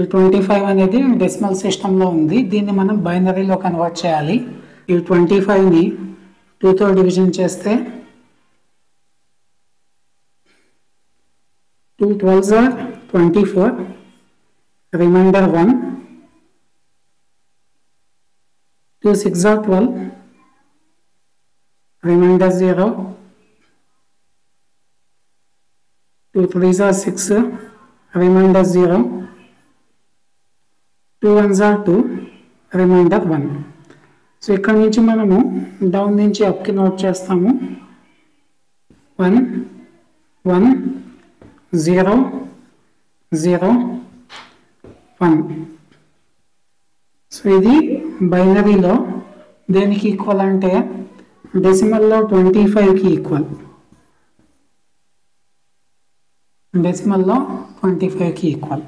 25 అనేది డెసిమల్ సిస్టంలో ఉంది. దీన్ని మనం బైనరీలో కన్వర్ట్ చేయాలి. ఈ 25ని 2తో డివిజన్ చేస్తే 2 12s are 24, reminder 1, 2 6s are 12, reminder 0, 2 3s are 6, reminder 0, 2 1s are 2, reminder 1. So ఇక్కడ నుంచి మనము డౌన్ నుంచి అప్కి నోట్ చేస్తాము. 1 1 0 0 1. సో ఇది బైనరీలో దేనికి ఈక్వల్ అంటే డెసిమల్లో 25కి ఈక్వల్. డెసిమల్లో 25కి ఈక్వల్.